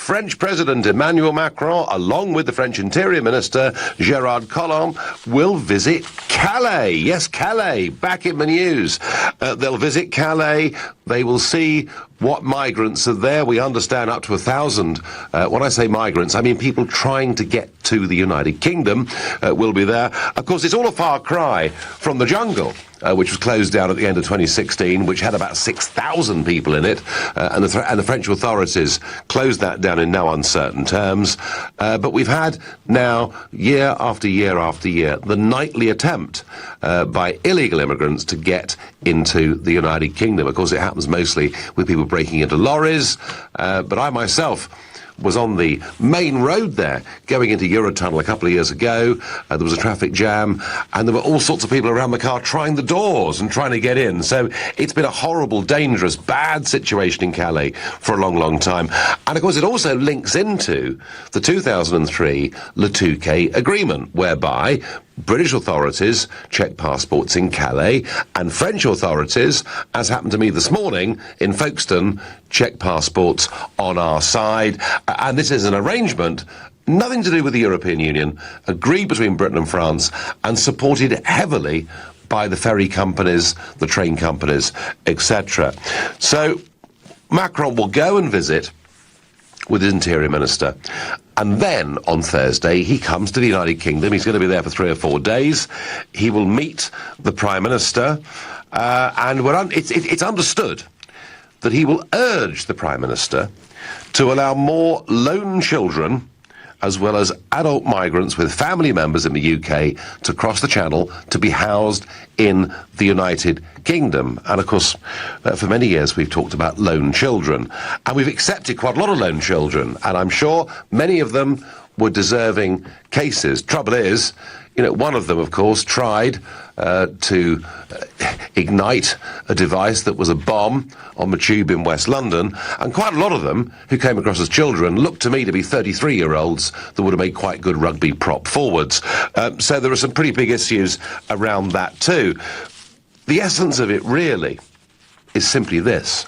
French President Emmanuel Macron, along with the French Interior Minister Gérard Collomb, will visit Calais. Yes, Calais, back in the news. They'll visit Calais. They will see what migrants are there. We understand up to 1,000. When I say migrants, I mean people trying to get to the United Kingdom will be there. Of course, it's all a far cry from the jungle, which was closed down at the end of 2016, which had about 6,000 people in it, and the French authorities closed that down in no uncertain terms. But we've had now, year after year after year, the nightly attempt by illegal immigrants to get into the United Kingdom. Of course, it happens mostly with people breaking into lorries, but I myself was on the main road there, going into Eurotunnel a couple of years ago. There was a traffic jam, and there were all sorts of people around the car trying the doors and trying to get in. So it's been a horrible, dangerous, bad situation in Calais for a long, long time. And of course, it also links into the 2003 Le Touquet Agreement, whereby British authorities check passports in Calais, and French authorities, as happened to me this morning in Folkestone, check passports on our side. And this is an arrangement, nothing to do with the European Union, agreed between Britain and France, and supported heavily by the ferry companies, the train companies, etc. So Macron will go and visit with his Interior Minister. And then, on Thursday, he comes to the United Kingdom. He's going to be there for 3 or 4 days. He will meet the Prime Minister, and it's understood that he will urge the Prime Minister to allow more lone children, as well as adult migrants with family members in the UK, to cross the Channel to be housed in the United Kingdom. And of course, for many years we've talked about lone children, and we've accepted quite a lot of lone children, and I'm sure many of them were deserving cases. Trouble is, one of them, of course, tried to ignite a device that was a bomb on the tube in West London, and quite a lot of them who came across as children looked to me to be 33-year-olds that would have made quite good rugby prop forwards. So there are some pretty big issues around that too. The essence of it really is simply this.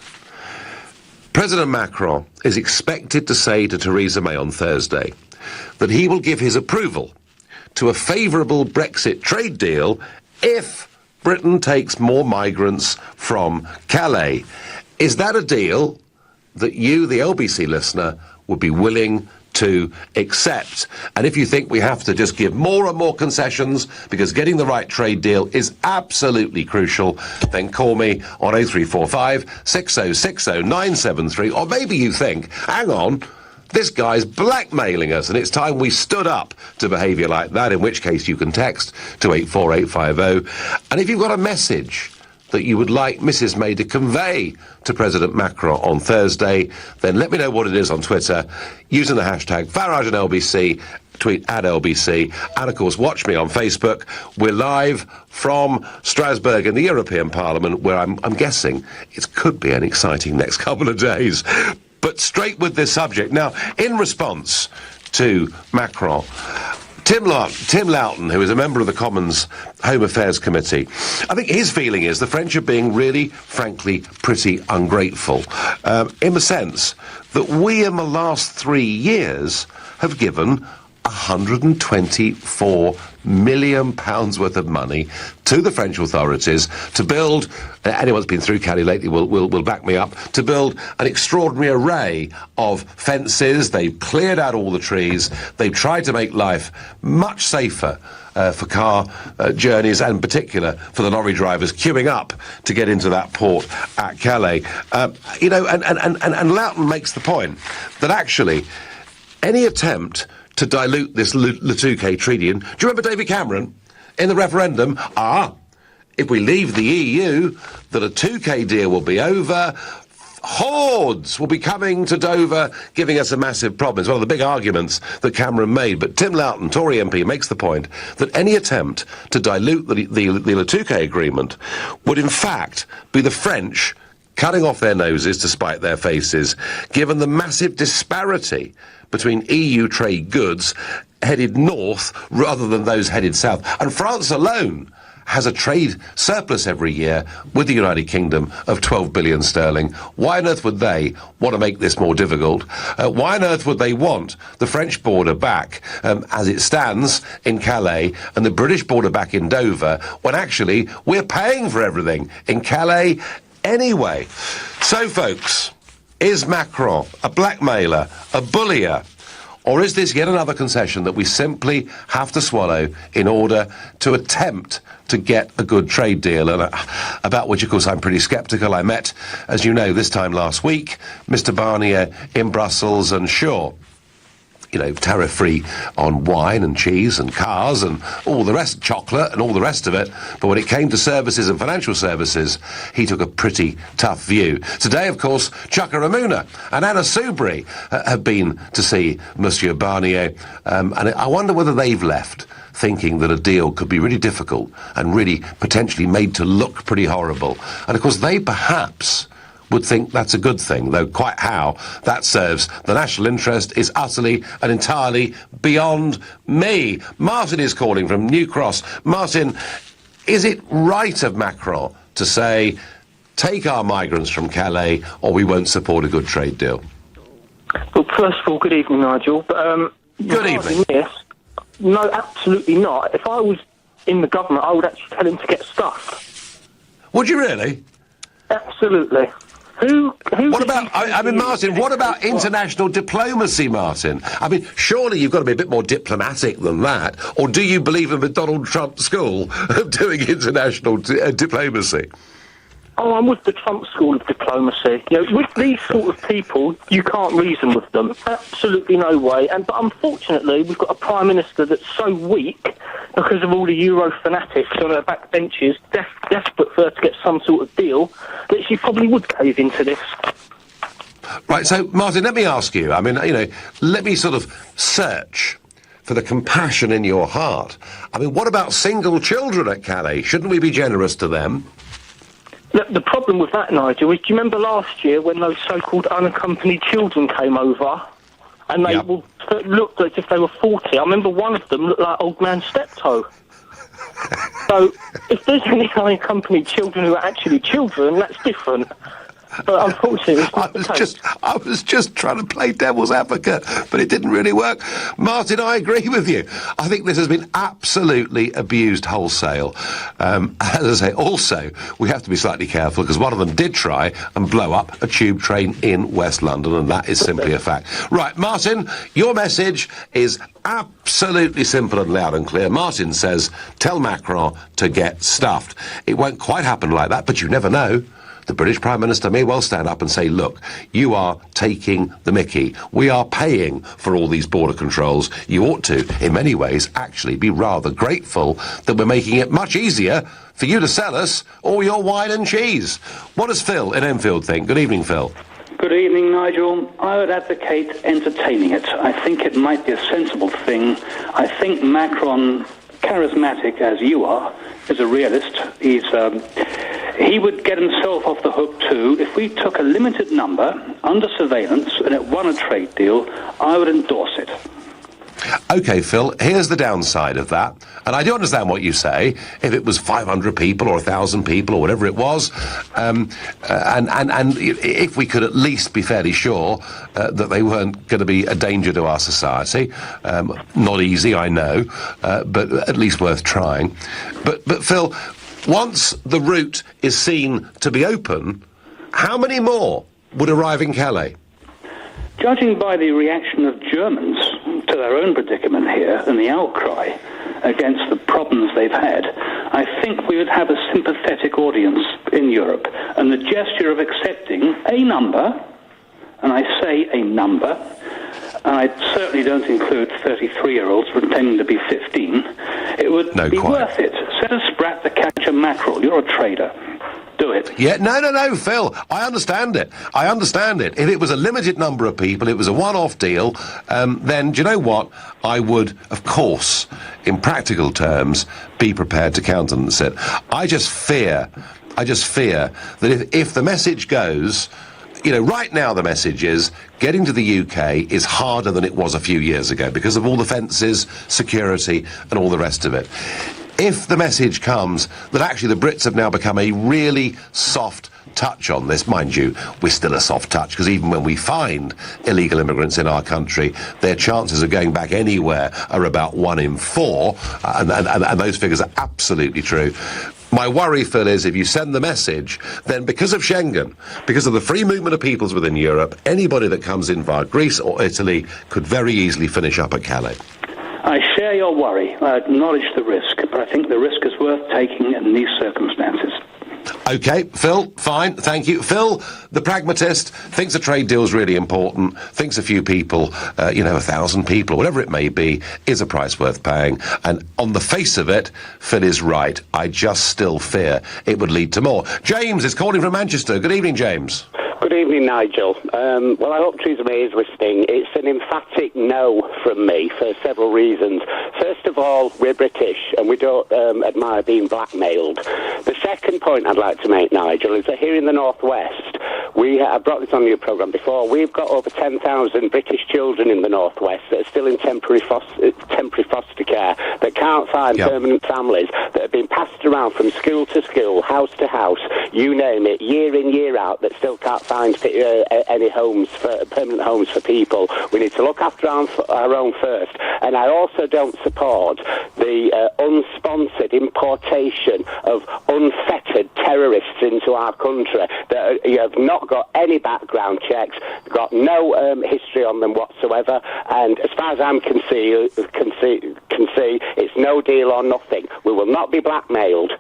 President Macron is expected to say to Theresa May on Thursday that he will give his approval to a favourable Brexit trade deal if Britain takes more migrants from Calais. Is that a deal that you, the LBC listener, would be willing to accept? And if you think we have to just give more and more concessions because getting the right trade deal is absolutely crucial, then call me on 0345 6060 973. Or maybe you think, hang on, this guy's blackmailing us, and it's time we stood up to behaviour like that, in which case you can text to 84850. And if you've got a message that you would like Mrs May to convey to President Macron on Thursday, then let me know what it is on Twitter, using the hashtag Farage and LBC, tweet at LBC, and of course watch me on Facebook. We're live from Strasbourg in the European Parliament, where I'm guessing it could be an exciting next couple of days. But straight with this subject. Now, in response to Macron, Tim Loughton, who is a member of the Commons Home Affairs Committee, I think his feeling is the French are being really, frankly, pretty ungrateful, in the sense that we in the last 3 years have given £124 million worth of money to the French authorities to build, anyone who's been through Calais lately will back me up, to build an extraordinary array of fences. They've cleared out all the trees. They've tried to make life much safer for car journeys, and in particular for the lorry drivers queuing up to get into that port at Calais. And Loughton makes the point that actually any attempt to dilute this Le Touquet treaty. And do you remember David Cameron in the referendum? If we leave the EU, the Le Touquet deal will be over. Hordes will be coming to Dover, giving us a massive problem. It's one of the big arguments that Cameron made. But Tim Loughton, Tory MP, makes the point that any attempt to dilute the Le Touquet agreement would in fact be the French cutting off their noses to spite their faces, given the massive disparity between EU trade goods headed north rather than those headed south. And France alone has a trade surplus every year with the United Kingdom of 12 billion sterling. Why on earth would they want to make this more difficult? Why on earth would they want the French border back as it stands in Calais and the British border back in Dover when actually we're paying for everything in Calais anyway? So, folks, is Macron a blackmailer, a bullier? Or is this yet another concession that we simply have to swallow in order to attempt to get a good trade deal? And about which, of course, I'm pretty sceptical. I met, as you know, this time last week, Mr. Barnier in Brussels, and sure, you know, tariff-free on wine and cheese and cars and all the rest, chocolate and all the rest of it. But when it came to services and financial services, he took a pretty tough view. Today, of course, Chuka Ramuna and Anna Soubry have been to see Monsieur Barnier. And I wonder whether they've left thinking that a deal could be really difficult and really potentially made to look pretty horrible. And, of course, they perhaps would think that's a good thing, though quite how that serves the national interest is utterly and entirely beyond me. Martin is calling from New Cross. Martin, is it right of Macron to say, take our migrants from Calais or we won't support a good trade deal? Well, first of all, good evening, Nigel. Good evening. Yes, no, absolutely not. If I was in the government, I would actually tell him to get stuffed. Would you really? Absolutely. Who what about, I mean, Martin, what about international diplomacy, Martin? I mean, surely you've got to be a bit more diplomatic than that. Or do you believe in the Donald Trump school of doing international diplomacy? Oh, I'm with the Trump school of diplomacy. You know, with these sort of people, you can't reason with them. Absolutely no way. But unfortunately, we've got a Prime Minister that's so weak because of all the Euro fanatics on her back benches, desperate for her to get some sort of deal, that she probably would cave into this. Right, so, Martin, let me ask you, I mean, you know, let me sort of search for the compassion in your heart. I mean, what about single children at Calais? Shouldn't we be generous to them? The problem with that, Nigel, is do you remember last year when those so-called unaccompanied children came over and they looked as if they were 40? I remember one of them looked like Old Man Steptoe. So if there's any unaccompanied children who are actually children, that's different. But unfortunately, it's not the case. I was just trying to play devil's advocate, but it didn't really work. Martin, I agree with you. I think this has been absolutely abused wholesale. As I say, also, we have to be slightly careful, because one of them did try and blow up a tube train in West London, and that is simply a fact. Right, Martin, your message is absolutely simple and loud and clear. Martin says, tell Macron to get stuffed. It won't quite happen like that, but you never know. The British Prime Minister may well stand up and say, look, you are taking the mickey. We are paying for all these border controls. You ought to, in many ways, actually be rather grateful that we're making it much easier for you to sell us all your wine and cheese. What does Phil in Enfield think? Good evening, Phil. Good evening, Nigel. I would advocate entertaining it. I think it might be a sensible thing. I think Macron, charismatic as you are, is a realist. He would get himself off the hook too. If we took a limited number under surveillance and it won a trade deal, I would endorse it. OK, Phil, here's the downside of that. And I do understand what you say. If it was 500 people or 1,000 people or whatever it was, and if we could at least be fairly sure that they weren't going to be a danger to our society, not easy, I know, but at least worth trying. But Phil, once the route is seen to be open, how many more would arrive in Calais? Judging by the reaction of Germans to their own predicament here and the outcry against the problems they've had, I think we would have a sympathetic audience in Europe. And the gesture of accepting a number, and I say a number, and I certainly don't include 33-year-olds pretending to be 15, it would be worth it. Set a sprat to catch a mackerel. You're a trader. Do it. Yeah, no, Phil, I understand it. If it was a limited number of people, it was a one-off deal, then, do you know what? I would, of course, in practical terms, be prepared to countenance it. I just fear that if the message goes, you know, right now the message is getting to the UK is harder than it was a few years ago because of all the fences, security, and all the rest of it. if the message comes that actually the Brits have now become a really soft touch on this, mind you, we're still a soft touch, because even when we find illegal immigrants in our country, their chances of going back anywhere are about 1 in 4, and those figures are absolutely true. My worry, Phil, is if you send the message, then because of Schengen, because of the free movement of peoples within Europe, anybody that comes in via Greece or Italy could very easily finish up at Calais. I share your worry. I acknowledge the risk, but I think the risk is worth taking in these circumstances. OK, Phil, fine, thank you. Phil, the pragmatist, thinks a trade deal's really important, thinks a few people, 1,000 people, whatever it may be, is a price worth paying. And on the face of it, Phil is right. I just still fear it would lead to more. James is calling from Manchester. Good evening, James. Good evening, Nigel. Well, I hope Theresa May is listening. It's an emphatic no from me for several reasons. First of all, we're British and we don't admire being blackmailed. The second point I'd like to make, Nigel, is that here in the Northwest, I brought this on your programme before, we've got over 10,000 British children in the Northwest that are still in temporary foster care, that can't find permanent families, that have been passed around from school to school, house to house, you name it, year in, year out, that still can't find any permanent homes for people. We need to look after our own first. And I also don't support the unsponsored importation of unfettered terrorists into our country that have not got any background checks, got no history on them whatsoever. And as far as I can see, it's no deal or nothing. We will not be blackmailed.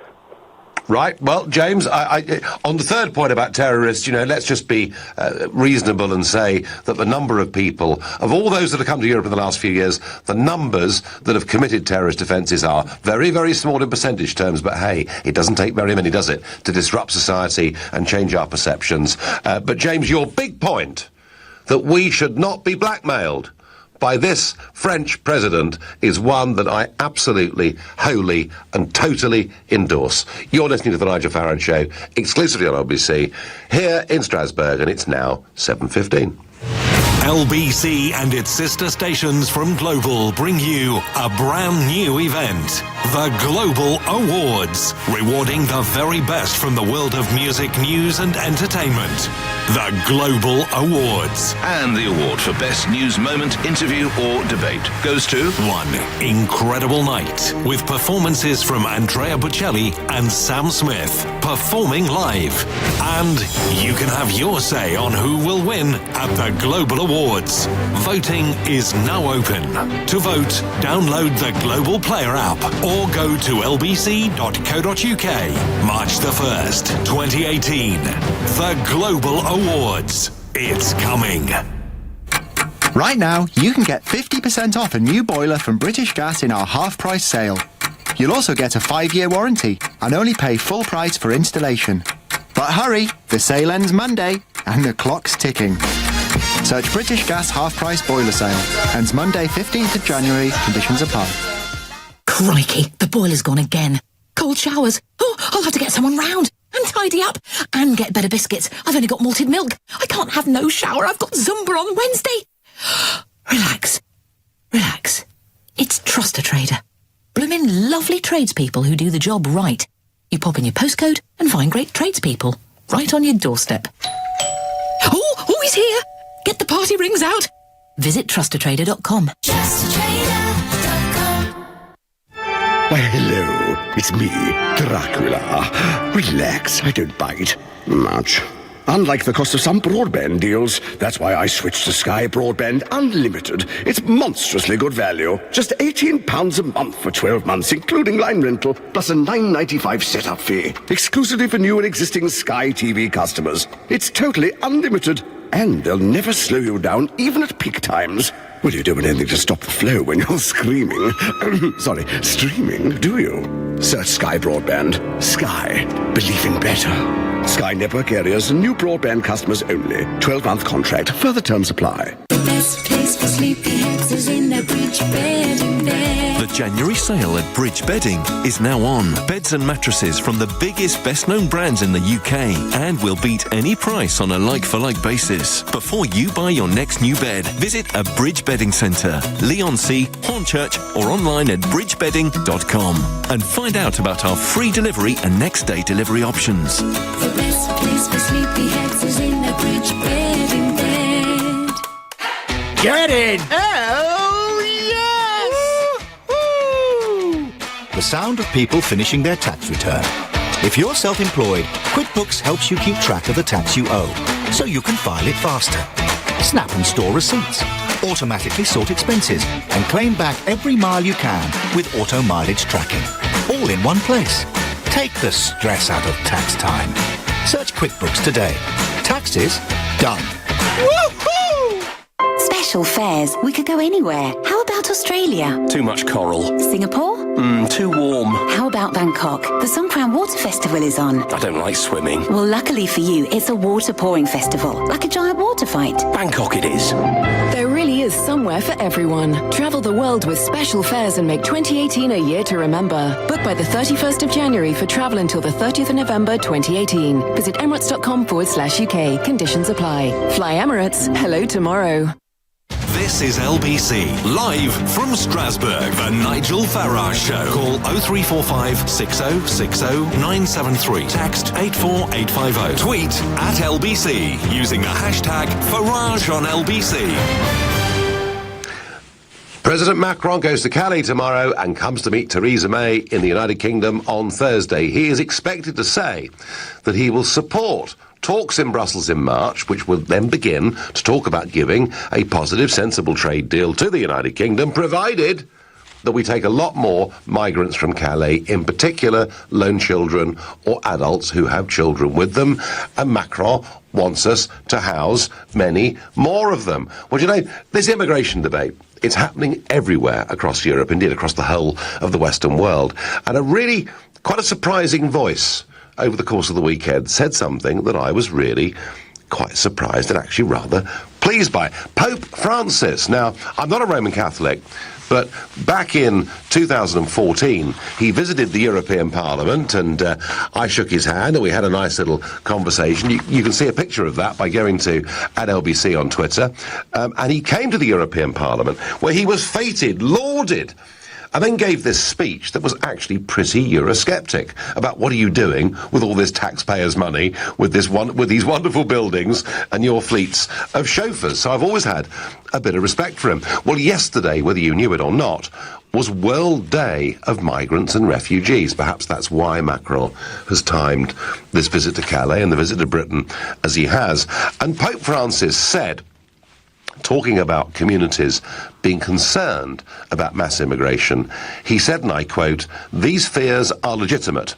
Right. Well, James, I, on the third point about terrorists, let's just be reasonable and say that the number of people, of all those that have come to Europe in the last few years, the numbers that have committed terrorist offences are very, very small in percentage terms, but hey, it doesn't take very many, does it, to disrupt society and change our perceptions. But James, your big point, that we should not be blackmailed by this French president, is one that I absolutely, wholly and totally endorse. You're listening to the Nigel Farage Show, exclusively on LBC, here in Strasbourg, and it's now 7:15. LBC and its sister stations from Global bring you a brand new event, the Global Awards, rewarding the very best from the world of music, news and entertainment. The Global Awards. And the award for Best News Moment, Interview or Debate goes to... One incredible night with performances from Andrea Bocelli and Sam Smith performing live. And you can have your say on who will win at the Global Awards. Voting is now open. To vote, download the Global Player app or go to lbc.co.uk. March the 1st, 2018. The Global Awards. It's coming. Right now, you can get 50% off a new boiler from British Gas in our half-price sale. You'll also get a 5-year warranty and only pay full price for installation. But hurry, the sale ends Monday and the clock's ticking. Search British Gas half-price boiler sale. Ends Monday, 15th of January. Conditions apply. Crikey, the boiler's gone again. Cold showers. Oh, I'll have to get someone round and tidy up and get better biscuits. I've only got malted milk. I can't have no shower. I've got Zumba on Wednesday. Relax. Relax. It's Trust a Trader. Bloomin' lovely tradespeople who do the job right. You pop in your postcode and find great tradespeople right on your doorstep. Oh, he's here. Get the party rings out. Visit trustatrader.com. Trustatrader.com. Why, hello. It's me, Dracula. Relax, I don't bite. Much. Unlike the cost of some broadband deals, that's why I switched to Sky Broadband Unlimited. It's monstrously good value. Just £18 a month for 12 months, including line rental, plus a $9.95 setup fee. Exclusively for new and existing Sky TV customers. It's totally unlimited, and they'll never slow you down, even at peak times. Well, you don't want anything to stop the flow when you're screaming. Streaming, do you? Search Sky Broadband. Sky. Believe in better. Sky network areas and new broadband customers only. 12-month contract. Further terms apply. The best place for sleepyheads is in their bridge bedding bed. The January sale at Bridge Bedding is now on. Beds and mattresses from the biggest, best-known brands in the UK, and will beat any price on a like-for-like basis. Before you buy your next new bed, visit a Bridge Bedding Centre, Leigh-on-Sea, Hornchurch, or online at bridgebedding.com and find out about our free delivery and next-day delivery options. The best place for sleepyheads is in their bridge bedding bed. Get in! Oh, yes! Woo-hoo! The sound of people finishing their tax return. If you're self-employed, QuickBooks helps you keep track of the tax you owe, so you can file it faster. Snap and store receipts, automatically sort expenses, and claim back every mile you can with auto mileage tracking. All in one place. Take the stress out of tax time. Search QuickBooks today. Taxes done. Woohoo! Special fares. We could go anywhere. How about Australia? Too much coral. Singapore? Too warm. How about Bangkok? The Songkran Water Festival is on. I don't like swimming. Well, luckily for you, it's a water pouring festival, like a giant water fight. Bangkok it is. There really is somewhere for everyone. Travel the world with special fares and make 2018 a year to remember. Book by the 31st of January for travel until the 30th of November 2018. Visit emirates.com/UK. Conditions apply. Fly Emirates. Hello tomorrow. This is LBC, live from Strasbourg, the Nigel Farage Show. Call 0345 6060 973. Text 84850. Tweet at LBC using the hashtag Farage on LBC. President Macron goes to Calais tomorrow and comes to meet Theresa May in the United Kingdom on Thursday. He is expected to say that he will support talks in Brussels in March, which will then begin to talk about giving a positive, sensible trade deal to the United Kingdom, provided that we take a lot more migrants from Calais, in particular lone children or adults who have children with them, and Macron wants us to house many more of them. Well, you know, this immigration debate, it's happening everywhere across Europe, indeed across the whole of the Western world, and a really quite a surprising voice over the course of the weekend said something that I was really quite surprised and actually rather pleased by. Pope Francis. Now, I'm not a Roman Catholic, but back in 2014, he visited the European Parliament, and I shook his hand, and we had a nice little conversation. You can see a picture of that by going to @LBC on Twitter. And he came to the European Parliament, where he was feted, lauded, and then gave this speech that was actually pretty Eurosceptic about what are you doing with all this taxpayers' money, with these wonderful buildings and your fleets of chauffeurs. So I've always had a bit of respect for him. Well, yesterday, whether you knew it or not, was World Day of Migrants and Refugees. Perhaps that's why Macron has timed this visit to Calais and the visit to Britain as he has. And Pope Francis said, talking about communities being concerned about mass immigration, he said, and I quote, "These fears are legitimate,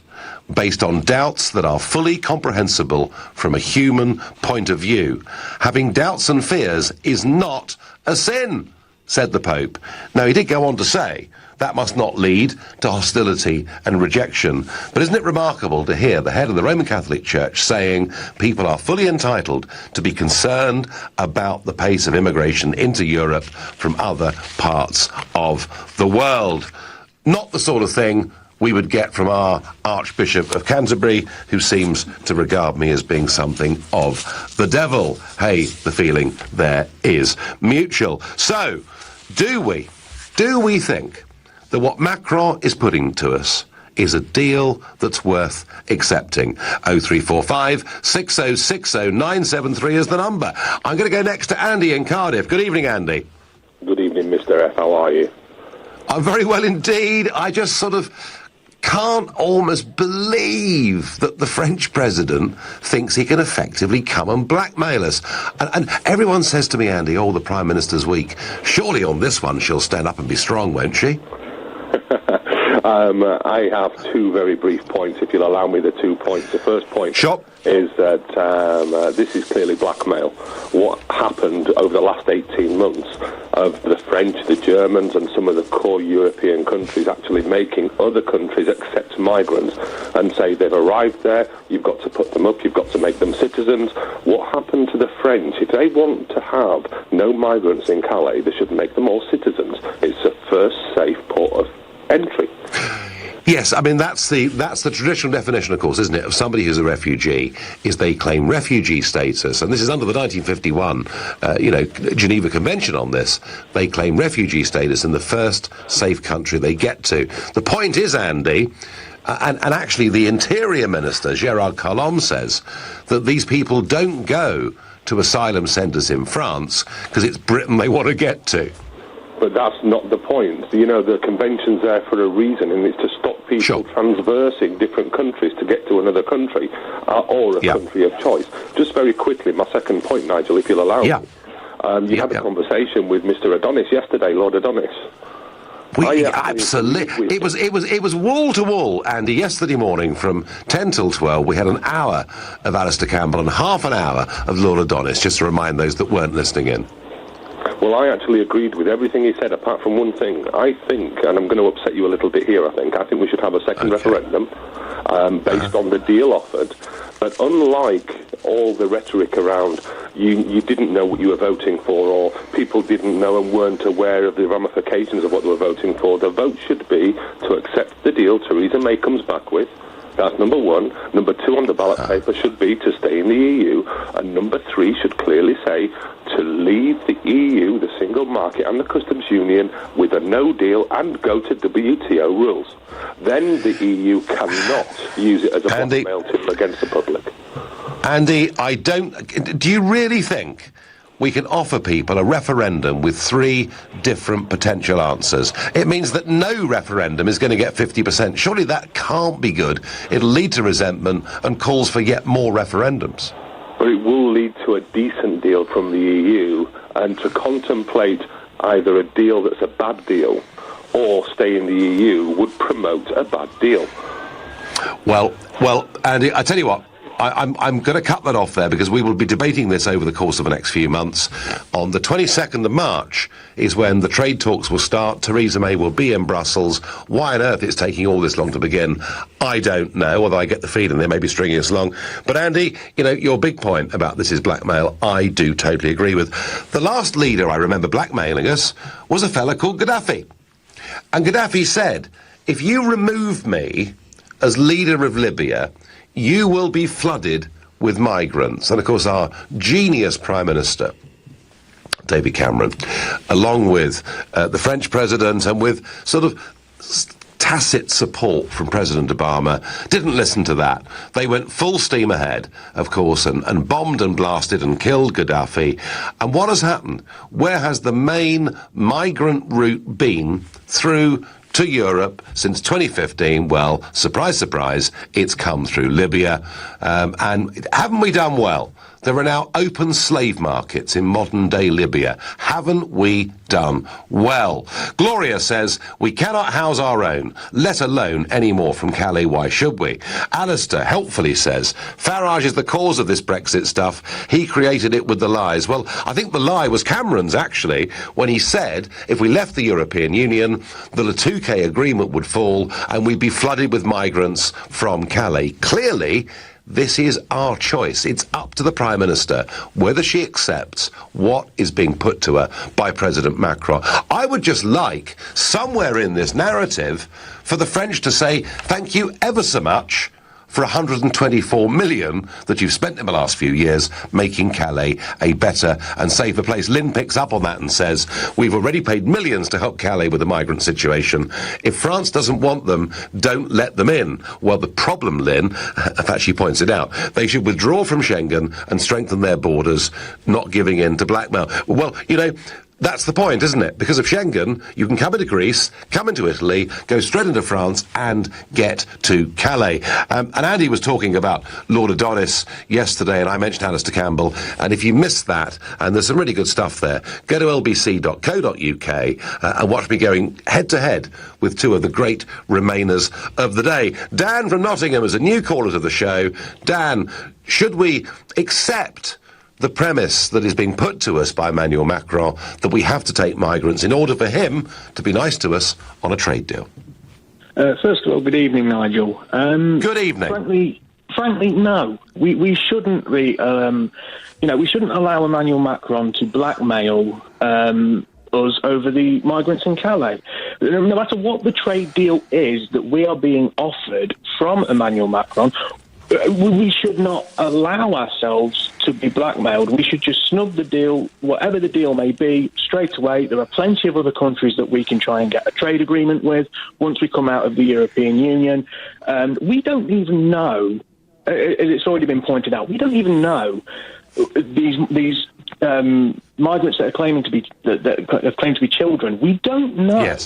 based on doubts that are fully comprehensible from a human point of view. Having doubts and fears is not a sin," said the Pope. Now, he did go on to say that must not lead to hostility and rejection. But isn't it remarkable to hear the head of the Roman Catholic Church saying people are fully entitled to be concerned about the pace of immigration into Europe from other parts of the world? Not the sort of thing we would get from our Archbishop of Canterbury, who seems to regard me as being something of the devil. Hey, the feeling there is mutual. So, do we think that what Macron is putting to us is a deal that's worth accepting? 0345 6060 973 is the number. I'm going to go next to Andy in Cardiff. Good evening, Andy. Good evening, Mr. F. How are you? I'm very well indeed. I just sort of can't almost believe that the French president thinks he can effectively come and blackmail us. And everyone says to me, Andy, oh, the Prime Minister's weak. Surely on this one she'll stand up and be strong, won't she? I have two very brief points, if you'll allow me the 2 points. The first point is that this is clearly blackmail. What happened over the last 18 months of the French, the Germans and some of the core European countries actually making other countries accept migrants and say they've arrived there, you've got to put them up, you've got to make them citizens. What happened to the French? If they want to have no migrants in Calais, they should make them all citizens. It's the first safe port of entry. Yes, I mean, that's the traditional definition, of course, isn't it, of somebody who's a refugee, is they claim refugee status, and this is under the 1951, Geneva Convention on this. They claim refugee status in the first safe country they get to. The point is, Andy, and actually the Interior Minister, Gerard Collomb, says that these people don't go to asylum centres in France because it's Britain they want to get to. But that's not the point. You know, the convention's there for a reason, and it's to stop people transversing different countries to get to another country, or a country of choice. Just very quickly, my second point, Nigel, if you'll allow me. You had a conversation with Mr. Adonis yesterday, Lord Adonis. Absolutely. It was wall to wall, Andy. Yesterday morning from 10 till 12, we had an hour of Alistair Campbell and half an hour of Lord Adonis, just to remind those that weren't listening in. Well, I actually agreed with everything he said, apart from one thing. I think, and I'm going to upset you a little bit here, I think we should have a second referendum based on the deal offered. But unlike all the rhetoric around you didn't know what you were voting for, or people didn't know and weren't aware of the ramifications of what they were voting for, the vote should be to accept the deal Theresa May comes back with. That's number one. Number two on the ballot paper should be to stay in the EU. And number three should clearly say to leave the EU, the single market and the customs union with a no deal and go to WTO rules. Then the EU cannot use it as a blackmail tool against the public. Andy, do you really think we can offer people a referendum with three different potential answers? It means that no referendum is going to get 50%. Surely that can't be good. It'll lead to resentment and calls for yet more referendums. But it will lead to a decent deal from the EU, and to contemplate either a deal that's a bad deal or stay in the EU would promote a bad deal. Well, Andy, I tell you what, I'm going to cut that off there, because we will be debating this over the course of the next few months. On the 22nd of March is when the trade talks will start. Theresa May will be in Brussels. Why on earth it's taking all this long to begin, I don't know, although I get the feeling they may be stringing us along. But Andy, your big point about this is blackmail, I do totally agree with. The last leader I remember blackmailing us was a fella called Gaddafi. And Gaddafi said, if you remove me as leader of Libya, you will be flooded with migrants. And of course our genius Prime Minister, David Cameron, along with the French President and with sort of tacit support from President Obama, didn't listen to that. They went full steam ahead, of course, and bombed and blasted and killed Gaddafi. And what has happened? Where has the main migrant route been through to Europe since 2015? Well, surprise, surprise, it's come through Libya. And haven't we done well? There are now open slave markets in modern-day Libya. Haven't we done well? Gloria says, we cannot house our own, let alone any more from Calais. Why should we? Alistair helpfully says, Farage is the cause of this Brexit stuff. He created it with the lies. Well, I think the lie was Cameron's, actually, when he said if we left the European Union, the Le2K agreement would fall and we'd be flooded with migrants from Calais. Clearly, this is our choice. It's up to the Prime Minister whether she accepts what is being put to her by President Macron. I would just like, somewhere in this narrative, for the French to say, thank you ever so much for 124 million that you've spent in the last few years making Calais a better and safer place. Lynn picks up on that and says, we've already paid millions to help Calais with the migrant situation. If France doesn't want them, don't let them in. Well, the problem, Lynn, in fact, she points it out, they should withdraw from Schengen and strengthen their borders, not giving in to blackmail. Well, that's the point, isn't it? Because of Schengen, you can come into Greece, come into Italy, go straight into France, and get to Calais. And Andy was talking about Lord Adonis yesterday, and I mentioned Alistair Campbell. And if you missed that, and there's some really good stuff there, go to lbc.co.uk and watch me going head-to-head with two of the great Remainers of the day. Dan from Nottingham is a new caller to the show. Dan, should we accept the premise that is being put to us by Emmanuel Macron that we have to take migrants in order for him to be nice to us on a trade deal? First of all, good evening, Nigel. Good evening. Frankly, no. We shouldn't be. We shouldn't allow Emmanuel Macron to blackmail us over the migrants in Calais. No matter what the trade deal is that we are being offered from Emmanuel Macron, we should not allow ourselves to be blackmailed. We should just snub the deal, whatever the deal may be, straight away. There are plenty of other countries that we can try and get a trade agreement with once we come out of the European Union. We don't even know, as it's already been pointed out, we don't even know these migrants that are claiming to be that claim to be children. We don't know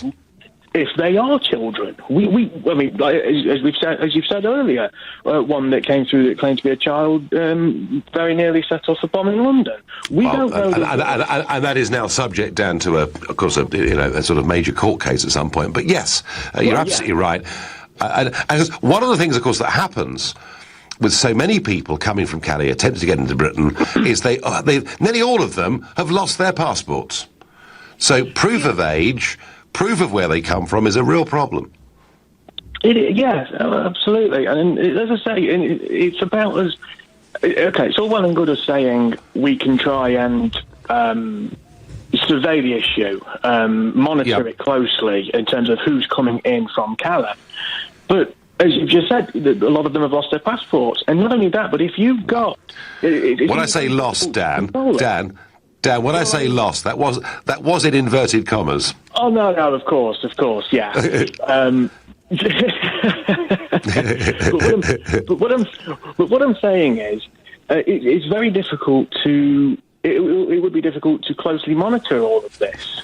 if they are children. I mean, as you've said earlier, one that came through that claimed to be a child very nearly set off a bomb in London. We don't know. And that is now subject down to a sort of major court case at some point. But yes, you're absolutely right. And one of the things, of course, that happens with so many people coming from Calais attempting to get into Britain is they nearly all of them have lost their passports. So proof of age, proof of where they come from is a real problem. Yes, absolutely. And as I say, it's about us. Okay, it's all well and good as saying we can try and survey the issue, monitor it closely in terms of who's coming in from Calais. But as you've just said, a lot of them have lost their passports. And not only that, but if you've got... When I say lost, Dan, when I say lost, that was in inverted commas. Oh, no, of course, yeah. But what I'm saying is, it's very difficult to... It would be difficult to closely monitor all of this.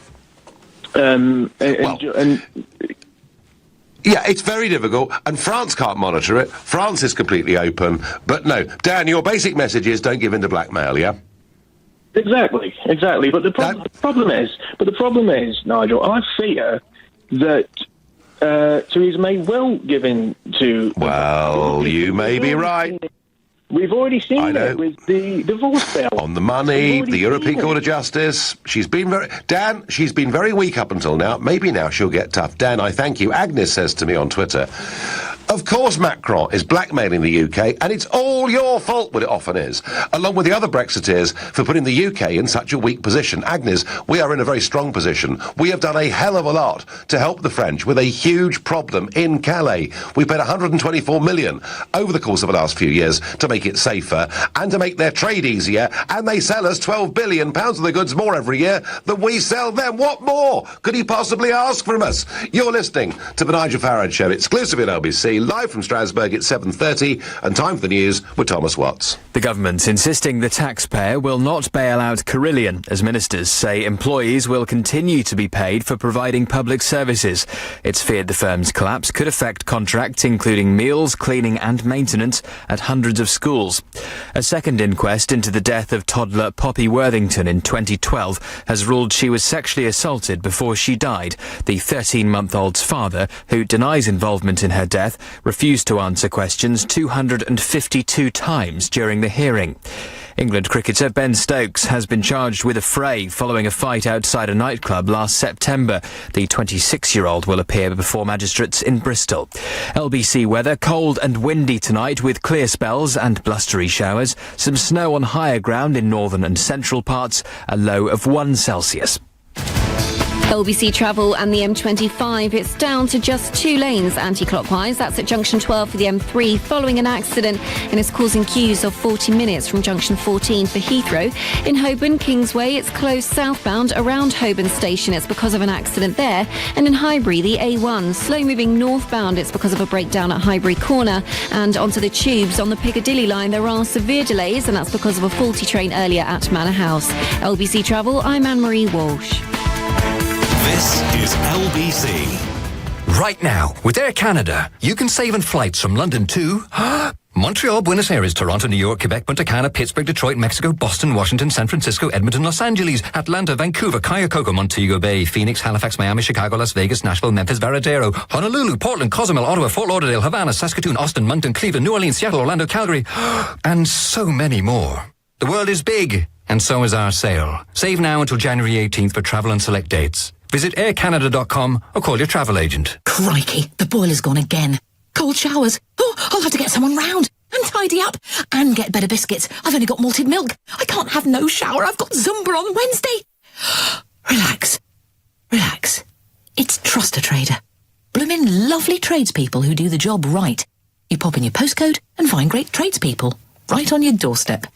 Yeah, it's very difficult, and France can't monitor it. France is completely open. But no, Dan, your basic message is don't give in to blackmail, yeah? Exactly. But the problem is, Nigel, I fear that Theresa May will give in to... Well, you may be right. We've already seen it with the divorce bill. On the money, the European Court of Justice. She's been very weak up until now. Maybe now she'll get tough. Dan, I thank you. Agnes says to me on Twitter, of course Macron is blackmailing the UK, and it's all your fault, what it often is, along with the other Brexiteers, for putting the UK in such a weak position. Agnes, we are in a very strong position. We have done a hell of a lot to help the French with a huge problem in Calais. We paid 124 million over the course of the last few years to make it safer and to make their trade easier, and they sell us £12 billion of the goods more every year than we sell them. What more could he possibly ask from us? You're listening to the Nigel Farage Show, exclusively on LBC, live from Strasbourg at 7:30, and time for the news with Thomas Watts. The government insisting the taxpayer will not bail out Carillion, as ministers say employees will continue to be paid for providing public services. It's feared the firm's collapse could affect contracts including meals, cleaning and maintenance at hundreds of schools. A second inquest into the death of toddler Poppy Worthington in 2012 has ruled she was sexually assaulted before she died. The 13-month-old's father, who denies involvement in her death, refused to answer questions 252 times during the hearing. England cricketer Ben Stokes has been charged with a fray following a fight outside a nightclub last September. The 26-year-old will appear before magistrates in Bristol. LBC weather, cold and windy tonight with clear spells and blustery showers. Some snow on higher ground in northern and central parts, a low of 1 Celsius. LBC Travel and the M25, it's down to just 2 lanes anti-clockwise. That's at junction 12 for the M3 following an accident, and it's causing queues of 40 minutes from junction 14 for Heathrow. In Holborn, Kingsway, it's closed southbound around Holborn Station. It's because of an accident there. And in Highbury, the A1, slow-moving northbound. It's because of a breakdown at Highbury Corner. And onto the tubes on the Piccadilly line, there are severe delays, and that's because of a faulty train earlier at Manor House. LBC Travel, I'm Anne-Marie Walsh. This is LBC. Right now, with Air Canada, you can save on flights from London to Montreal, Buenos Aires, Toronto, New York, Quebec, Punta Cana, Pittsburgh, Detroit, Mexico, Boston, Washington, San Francisco, Edmonton, Los Angeles, Atlanta, Vancouver, Cuyahoga, Montego Bay, Phoenix, Halifax, Miami, Chicago, Las Vegas, Nashville, Memphis, Varadero, Honolulu, Portland, Cozumel, Ottawa, Fort Lauderdale, Havana, Saskatoon, Austin, Moncton, Cleveland, New Orleans, Seattle, Orlando, Calgary, and so many more. The world is big, and so is our sale. Save now until January 18th for travel and select dates. Visit aircanada.com or call your travel agent. Crikey, the boiler's gone again. Cold showers. Oh, I'll have to get someone round and tidy up and get better biscuits. I've only got malted milk. I can't have no shower. I've got Zumba on Wednesday. Relax. Relax. It's Trust a Trader. Bloomin' lovely tradespeople who do the job right. You pop in your postcode and find great tradespeople right on your doorstep.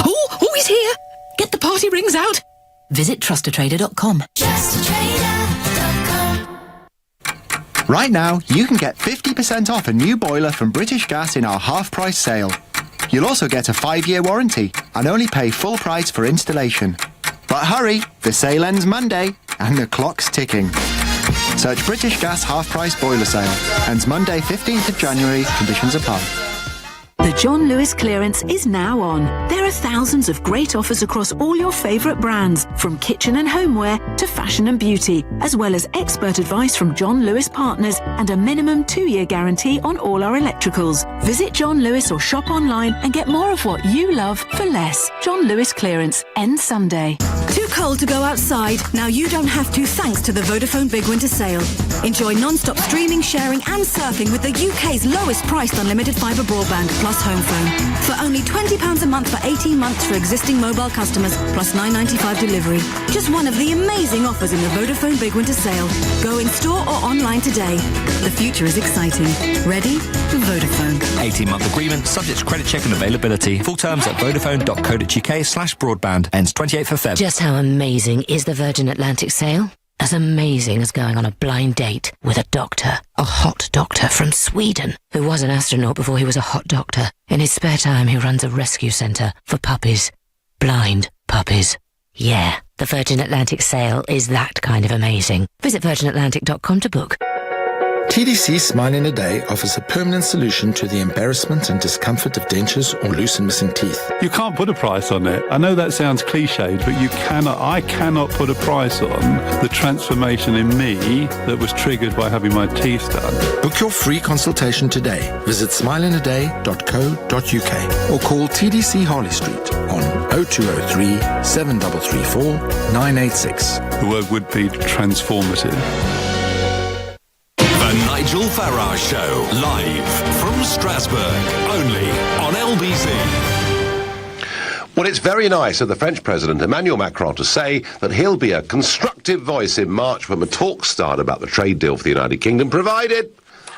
Oh, he's here. Get the party rings out. Visit trustatrader.com. Right now, you can get 50% off a new boiler from British Gas in our half-price sale. You'll also get a 5-year warranty and only pay full price for installation. But hurry, the sale ends Monday and the clock's ticking. Search British Gas half-price boiler sale. Ends Monday 15th of January. Conditions apply. The John Lewis clearance is now on. There are thousands of great offers across all your favourite brands, from kitchen and homeware to fashion and beauty, as well as expert advice from John Lewis partners and a minimum 2-year guarantee on all our electricals. Visit John Lewis or shop online and get more of what you love for less. John Lewis clearance ends Sunday. Too cold to go outside? Now you don't have to, thanks to the Vodafone Big Winter Sale. Enjoy non-stop streaming, sharing and surfing with the UK's lowest priced unlimited fibre broadband plus home phone. For only £20 a month for 18 months for existing mobile customers, plus £9.95 delivery. Just one of the amazing offers in the Vodafone Big Winter Sale. Go in store or online today. The future is exciting. Ready? Vodafone. 18-month agreement, subject to credit check and availability. Full terms at vodafone.co.uk/broadband. Ends 28th of Feb. Just how amazing is the Virgin Atlantic sale? As amazing as going on a blind date with a doctor, a hot doctor from Sweden, who was an astronaut before he was a hot doctor. In his spare time, he runs a rescue centre for puppies. Blind puppies. Yeah, the Virgin Atlantic sale is that kind of amazing. Visit virginatlantic.com to book. TDC Smile in a Day offers a permanent solution to the embarrassment and discomfort of dentures or loose and missing teeth. You can't put a price on it. I know that sounds cliched, but I cannot put a price on the transformation in me that was triggered by having my teeth done. Book your free consultation today. Visit smileinaday.co.uk or call TDC Harley Street on 0203 7334 986. The word would be transformative. The Nigel Farage Show, live from Strasbourg, only on LBC. Well, it's very nice of the French President Emmanuel Macron to say that he'll be a constructive voice in March when the talks start about the trade deal for the United Kingdom, provided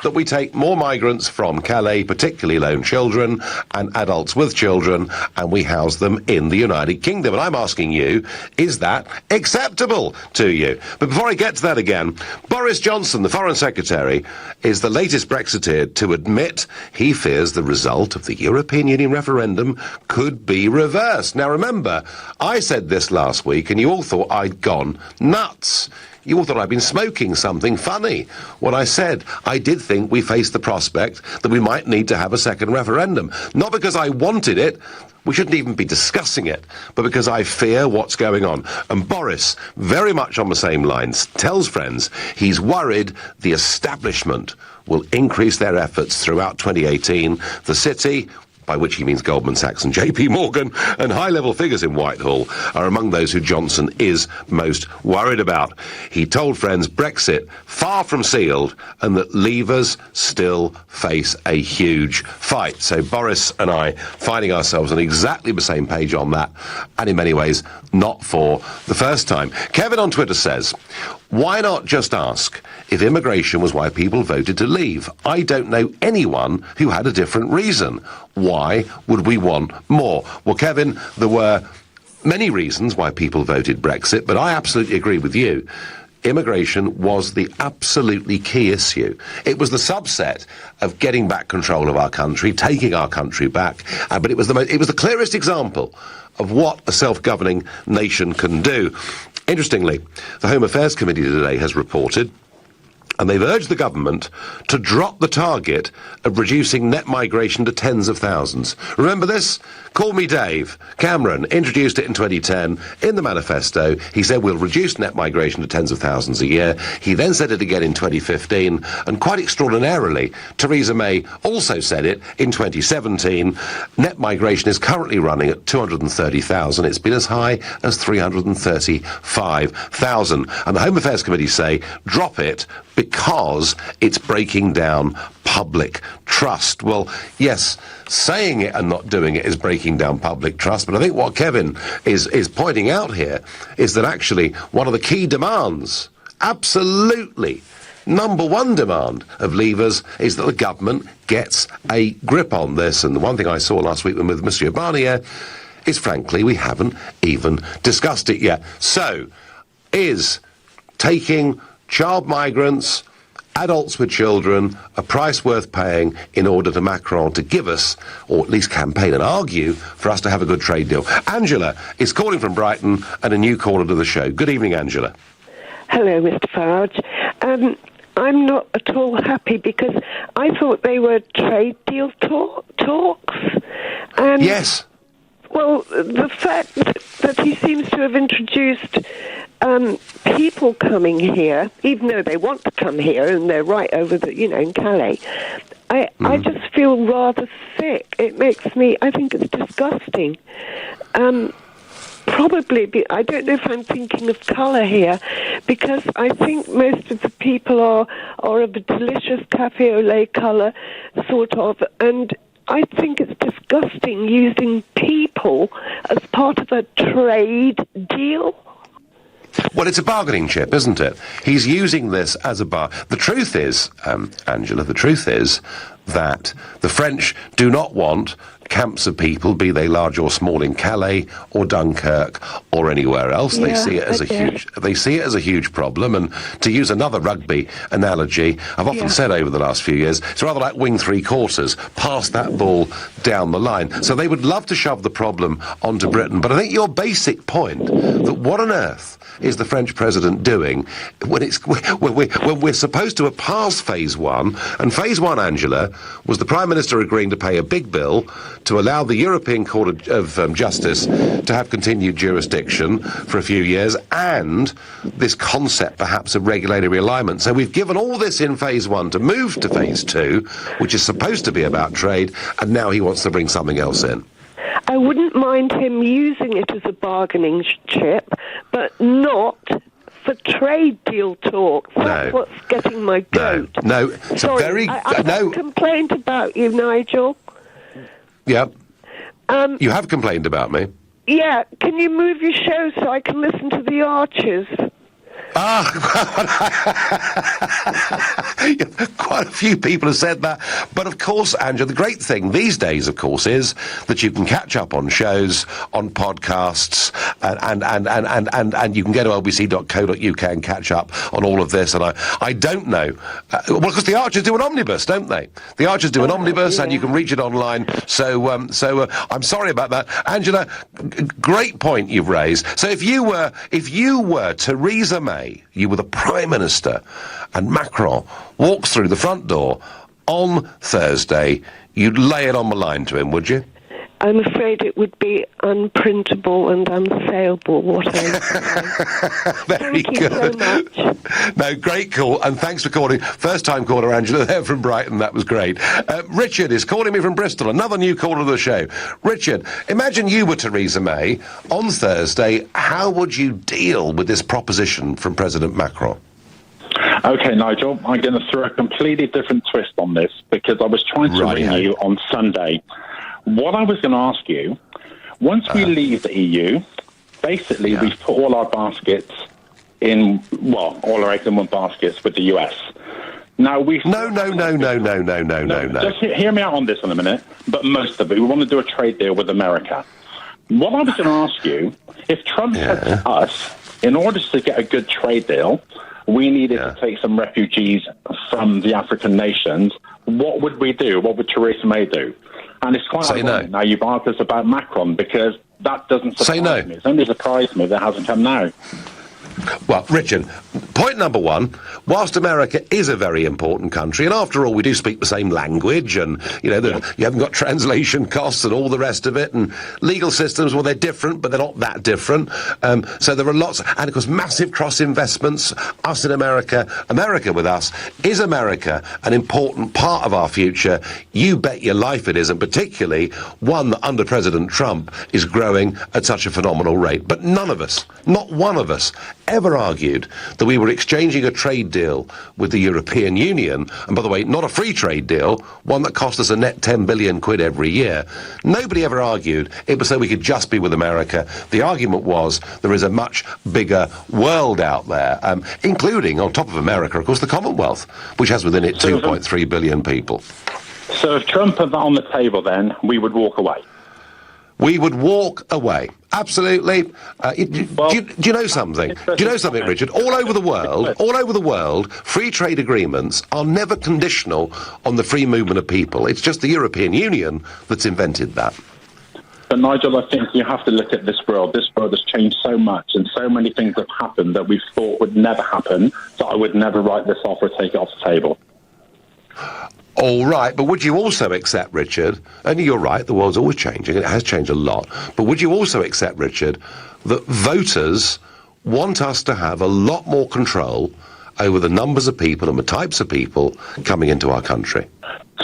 that we take more migrants from Calais, particularly lone children and adults with children, and we house them in the United Kingdom. And I'm asking you, is that acceptable to you? But before I get to that again, Boris Johnson, the Foreign Secretary, is the latest Brexiteer to admit he fears the result of the European Union referendum could be reversed. Now remember, I said this last week and you all thought I'd gone nuts. You all thought I'd been smoking something funny. What I said, I did think we faced the prospect that we might need to have a second referendum. Not because I wanted it, we shouldn't even be discussing it, but because I fear what's going on. And Boris, very much on the same lines, tells friends he's worried the establishment will increase their efforts throughout 2018. The city, by which he means Goldman Sachs and JP Morgan, and high-level figures in Whitehall are among those who Johnson is most worried about. He told friends Brexit far from sealed and that Leavers still face a huge fight. So Boris and I finding ourselves on exactly the same page on that, and in many ways not for the first time. Kevin on Twitter says, why not just ask if immigration was why people voted to leave? I don't know anyone who had a different reason. Why would we want more? Well, Kevin, there were many reasons why people voted Brexit, but I absolutely agree with you. Immigration was the absolutely key issue. It was the subset of getting back control of our country, taking our country back, but it was the clearest example of what a self-governing nation can do. Interestingly, the Home Affairs Committee today has reported And they've urged the government to drop the target of reducing net migration to tens of thousands. Remember this? Call Me Dave. Cameron introduced it in 2010 in the manifesto. He said we'll reduce net migration to tens of thousands a year. He then said it again in 2015, and quite extraordinarily, Theresa May also said it in 2017. Net migration is currently running at 230,000. It's been as high as 335,000. And the Home Affairs Committee say drop it because it's breaking down public trust. Well, yes, saying it and not doing it is breaking down public trust, but I think what Kevin is pointing out here is that actually one of the key demands, absolutely number one demand of Leavers, is that the government gets a grip on this. And the one thing I saw last week with Monsieur Barnier is, frankly, we haven't even discussed it yet. So, is taking child migrants, adults with children, a price worth paying in order to Macron to give us, or at least campaign and argue, for us to have a good trade deal? Angela is calling from Brighton and a new caller to the show. Good evening, Angela. Hello, Mr. Farage. I'm not at all happy because I thought they were trade deal talks. Yes. Well, the fact that he seems to have introduced people coming here, even though they want to come here and they're right over the, in Calais, I just feel rather sick. It makes me, I think it's disgusting. Probably, I don't know if I'm thinking of colour here, because I think most of the people are of a delicious cafe au lait colour, sort of, and I think it's disgusting using people as part of a trade deal. Well, it's a bargaining chip, isn't it? He's using this as a bar. The truth is, Angela, the truth is that the French do not want camps of people, be they large or small, in Calais or Dunkirk or anywhere else. They see it as a huge problem. And to use another rugby analogy, I've often said over the last few years, it's rather like wing three-quarters, pass that ball down the line. So they would love to shove the problem onto Britain. But I think your basic point, that what on earth is the French president doing when we're supposed to have passed phase one? And phase one, Angela, was the Prime Minister agreeing to pay a big bill to allow the European Court of Justice to have continued jurisdiction for a few years, and this concept perhaps of regulatory alignment. So we've given all this in phase one to move to phase two, which is supposed to be about trade, and now he wants to bring something else in. I wouldn't mind him using it as a bargaining chip, but not for trade deal talk. That's what's getting my goat. No, it's Sorry, a very... I've complained about you, Nigel. Yeah. You have complained about me. Yeah, can you move your show so I can listen to the Archers? Quite a few people have said that. But of course, Andrew, the great thing these days, of course, is that you can catch up on shows, on podcasts, and you can go to lbc.co.uk and catch up on all of this. And I don't know. Well, because the Archers do an omnibus, don't they? The Archers do an omnibus, and you can reach it online. So I'm sorry about that. Angela, great point you've raised. So if you were Theresa May, you were the Prime Minister, and Macron walks through the front door on Thursday, you'd lay it on the line to him, would you? I'm afraid it would be unprintable and unsaleable, what I Very Thank good. you so much. No, great call, and thanks for calling. First time caller, Angela, there from Brighton, that was great. Richard is calling me from Bristol, another new caller to the show. Richard, imagine you were Theresa May on Thursday. How would you deal with this proposition from President Macron? Okay, Nigel, I'm going to throw a completely different twist on this, because I was trying to ring you on Sunday. What I was going to ask you, once we leave the EU, basically we've put all our baskets in, well, all our eggs in one basket with the US. Now we No. Just hear me out on this in a minute, but most of it, we want to do a trade deal with America. What I was going to ask you, if Trump said to us, in order to get a good trade deal, we needed to take some refugees from the African nations, what would we do? What would Theresa May do? And it's quite ironic now you've asked us about Macron, because that doesn't surprise me. It's only surprised me that it hasn't come now. Well, Richard, point number one, whilst America is a very important country, and after all, we do speak the same language, and, you know, you haven't got translation costs and all the rest of it, and legal systems, well, they're different, but they're not that different. So there are lots, and of course, massive cross-investments, us in America, America with us. Is America an important part of our future? You bet your life it is, and particularly one that under President Trump is growing at such a phenomenal rate. But none of us, not one of us, ever argued that we were exchanging a trade deal with the European Union, and by the way, not a free trade deal, one that cost us a net 10 billion quid every year. Nobody ever argued it was so we could just be with America. The argument was there is a much bigger world out there, including, on top of America, of course, the Commonwealth, which has within it 2.3 billion people. So if Trump put that on the table, then we would walk away. We would walk away. Absolutely. Do you know something? Do you know something, Richard? All over the world, free trade agreements are never conditional on the free movement of people. It's just the European Union that's invented that. But Nigel, I think you have to look at this world. This world has changed so much, and so many things have happened that we thought would never happen, that I would never write this off or take it off the table. All right, but would you also accept, Richard, and you're right, the world's always changing, and it has changed a lot, but would you also accept, Richard, that voters want us to have a lot more control over the numbers of people and the types of people coming into our country?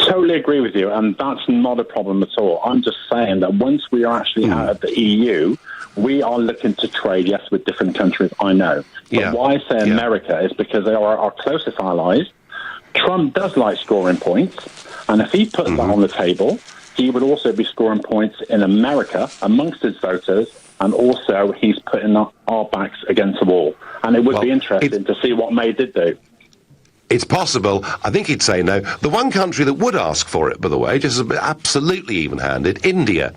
Totally agree with you, and that's not a problem at all. I'm just saying that once we are actually out of the EU, we are looking to trade, yes, with different countries, I know. But why I say America is because they are our closest allies. Trump does like scoring points, and if he put that on the table, he would also be scoring points in America amongst his voters, and also he's putting our backs against the wall. And it would be interesting to see what May did do. It's possible. I think he'd say no. The one country that would ask for it, by the way, just absolutely even-handed, India.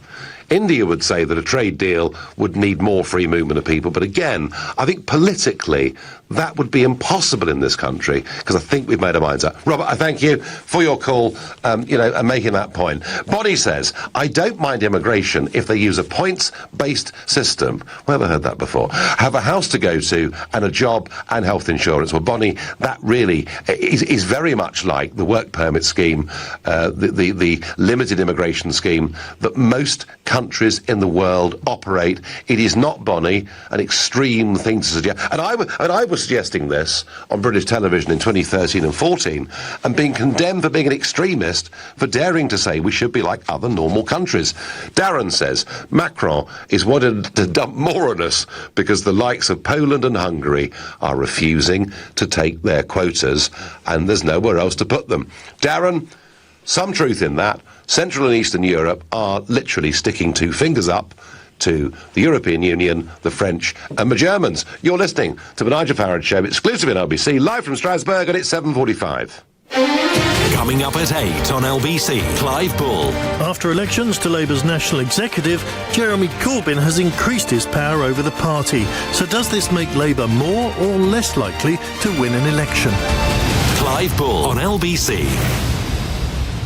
India would say that a trade deal would need more free movement of people. But again, I think politically that would be impossible in this country, because I think we've made our minds up. Robert, I thank you for your call, and making that point. Bonnie says, I don't mind immigration if they use a points-based system. Well, I've heard that before. Have a house to go to and a job and health insurance. Well, Bonnie, that really is very much like the work permit scheme, the limited immigration scheme that most countries in the world operate. It is not, Bonnie, an extreme thing to suggest. And I was suggesting this on British television in 2013 and 14, and being condemned for being an extremist for daring to say we should be like other normal countries. Darren says Macron is wanting to dump more on us because the likes of Poland and Hungary are refusing to take their quotas, and there's nowhere else to put them. Darren, some truth in that. Central and Eastern Europe are literally sticking two fingers up to the European Union, the French and the Germans. You're listening to the Nigel Farage Show, exclusive in LBC, live from Strasbourg, and it's 7:45. Coming up at 8 on LBC, Clive Bull. After elections to Labour's national executive, Jeremy Corbyn has increased his power over the party. So does this make Labour more or less likely to win an election? Clive Bull on LBC.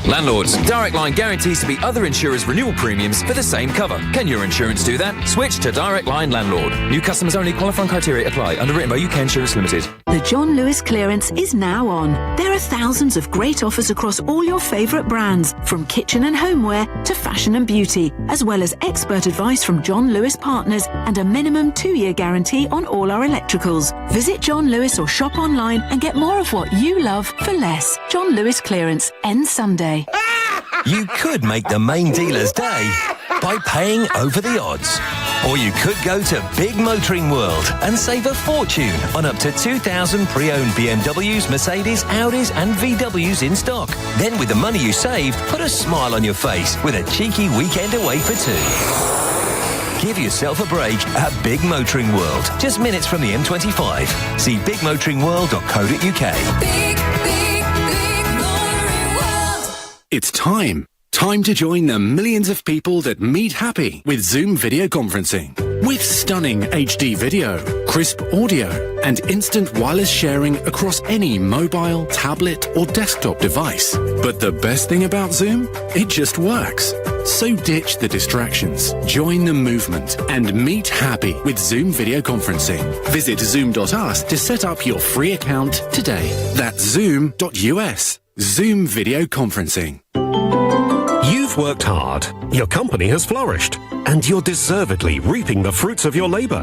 Landlords, Direct Line guarantees to beat other insurers' renewal premiums for the same cover. Can your insurance do that? Switch to Direct Line Landlord. New customers only. Qualifying criteria apply. Underwritten by UK Insurance Limited. The John Lewis clearance is now on. There are thousands of great offers across all your favourite brands, from kitchen and homeware to fashion and beauty, as well as expert advice from John Lewis partners and a minimum 2-year guarantee on all our electricals. Visit John Lewis or shop online and get more of what you love for less. John Lewis clearance ends Sunday. You could make the main dealer's day by paying over the odds. Or you could go to Big Motoring World and save a fortune on up to 2,000 pre-owned BMWs, Mercedes, Audis and VWs in stock. Then with the money you save, put a smile on your face with a cheeky weekend away for two. Give yourself a break at Big Motoring World, just minutes from the M25. See bigmotoringworld.co.uk. Big It's time. Time to join the millions of people that meet happy with Zoom video conferencing. With stunning HD video, crisp audio, and instant wireless sharing across any mobile, tablet, or desktop device. But the best thing about Zoom? It just works. So ditch the distractions, join the movement, and meet happy with Zoom video conferencing. Visit zoom.us to set up your free account today. That's zoom.us. Zoom video conferencing. You've worked hard, your company has flourished, and you're deservedly reaping the fruits of your labour.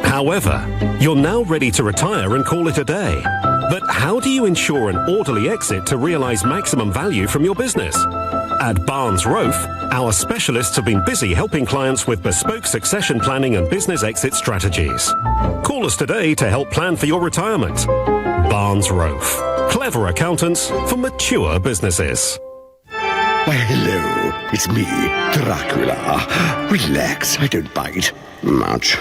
However, you're now ready to retire and call it a day. But how do you ensure an orderly exit to realise maximum value from your business? At Barnes Rofe, our specialists have been busy helping clients with bespoke succession planning and business exit strategies. Call us today to help plan for your retirement. Barnes Rofe. Clever accountants for mature businesses. Why, hello. It's me, Dracula. Relax, I don't bite much.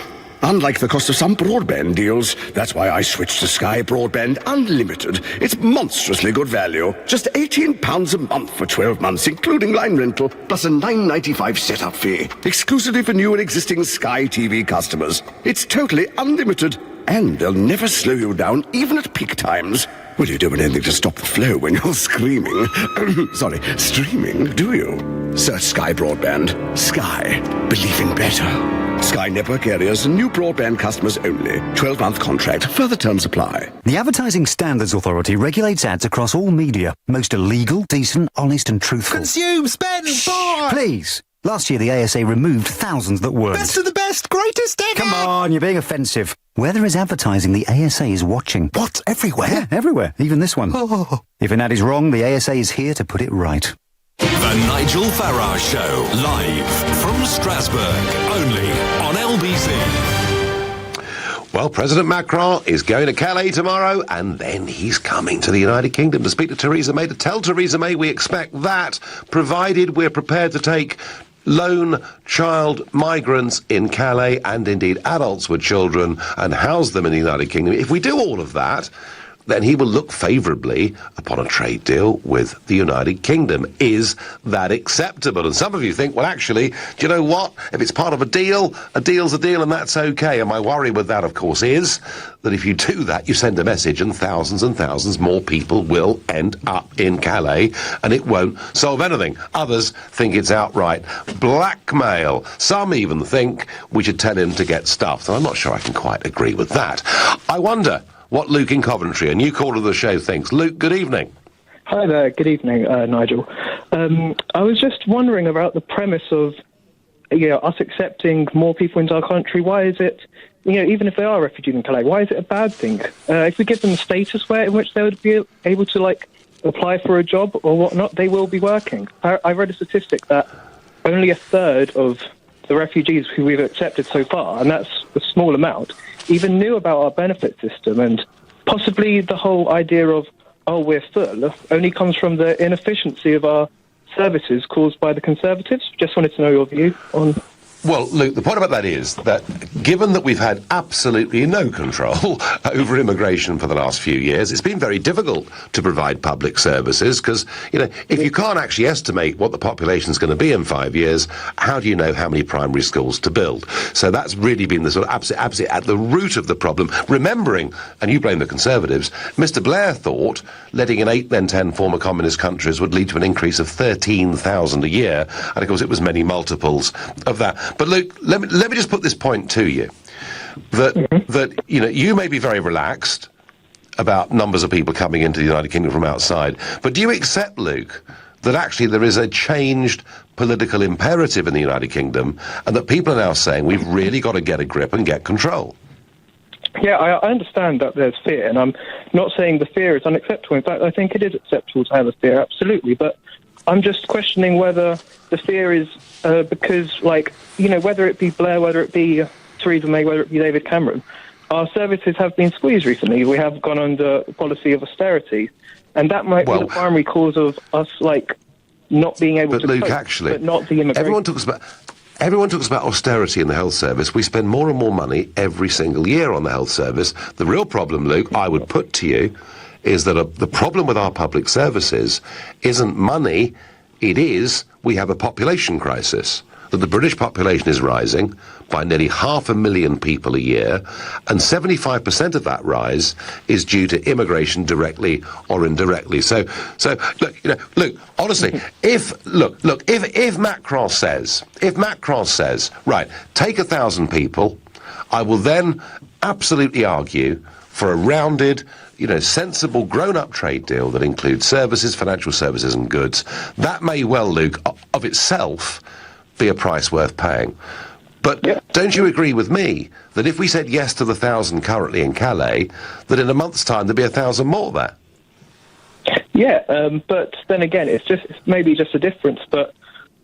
Unlike the cost of some broadband deals, that's why I switched to Sky Broadband Unlimited. It's monstrously good value. Just £18 a month for 12 months, including line rental, plus a $9.95 setup fee. Exclusively for new and existing Sky TV customers. It's totally unlimited, and they'll never slow you down, even at peak times. Well, you don't want anything to stop the flow when you're screaming. Sorry, streaming, do you? Search Sky Broadband. Sky. Believe in better. Sky Network areas and new broadband customers only. 12-month contract. Further terms apply. The Advertising Standards Authority regulates ads across all media. Most are legal, decent, honest and truthful. Consume, spend, buy! Please. Last year the ASA removed thousands that weren't. Best of the best, greatest ever! Come on, you're being offensive. Where there is advertising, the ASA is watching. What? Everywhere? Yeah, everywhere. Even this one. Oh. If an ad is wrong, the ASA is here to put it right. The Nigel Farage Show, live from Strasbourg, only on LBC. Well, President Macron is going to Calais tomorrow, and then he's coming to the United Kingdom to speak to Theresa May, to tell Theresa May we expect that, provided we're prepared to take lone child migrants in Calais, and indeed adults with children, and house them in the United Kingdom. If we do all of that, then he will look favourably upon a trade deal with the United Kingdom. Is that acceptable? And some of you think, well, actually, do you know what? If it's part of a deal's a deal, and that's okay. And my worry with that, of course, is that if you do that, you send a message and thousands more people will end up in Calais, and it won't solve anything. Others think it's outright blackmail. Some even think we should tell him to get stuffed. And I'm not sure I can quite agree with that. I wonder what Luke in Coventry, a new caller to the show, thinks. Luke, good evening. Hi there. Good evening, Nigel. I was just wondering about the premise of us accepting more people into our country. Why is it, even if they are refugees in Calais, why is it a bad thing? If we give them a status in which they would be able to, apply for a job or whatnot, they will be working. I read a statistic that only a third of the refugees who we've accepted so far, and that's a small amount, even knew about our benefit system, and possibly the whole idea of, we're full, only comes from the inefficiency of our services caused by the Conservatives. Just wanted to know your view on... Well, Luke, the point about that is that given that we've had absolutely no control over immigration for the last few years, it's been very difficult to provide public services because, if you can't actually estimate what the population's going to be in 5 years, how do you know how many primary schools to build? So that's really been the sort of absolutely at the root of the problem. Remembering, and you blame the Conservatives, Mr. Blair thought letting in 8, then 10 former communist countries would lead to an increase of 13,000 a year, and of course it was many multiples of that. But Luke, let me just put this point to you, that you may be very relaxed about numbers of people coming into the United Kingdom from outside, but do you accept, Luke, that actually there is a changed political imperative in the United Kingdom, and that people are now saying we've really got to get a grip and get control? Yeah, I understand that there's fear, and I'm not saying the fear is unacceptable. In fact, I think it is acceptable to have a fear, absolutely, but I'm just questioning whether the fear is because, whether it be Blair, whether it be Theresa May, whether it be David Cameron, our services have been squeezed recently. We have gone under a policy of austerity, and that might be the primary cause of us, not being able to Luke, cope, actually, but not the immigration. Everyone talks about austerity in the health service. We spend more and more money every single year on the health service. The real problem, Luke, I would put to you, is that the problem with our public services isn't money, it is we have a population crisis. that the British population is rising by nearly 500,000 people a year, and 75% of that rise is due to immigration directly or indirectly. So look, honestly, if Macron says, right, take 1,000 people, I will then absolutely argue for a rounded, sensible, grown-up trade deal that includes services, financial services and goods. That may well, Luke, of itself be a price worth paying. But don't you agree with me that if we said yes to the 1,000 currently in Calais, that in a month's time there'd be 1,000 more there? Yeah, but then again, it's maybe just a difference, but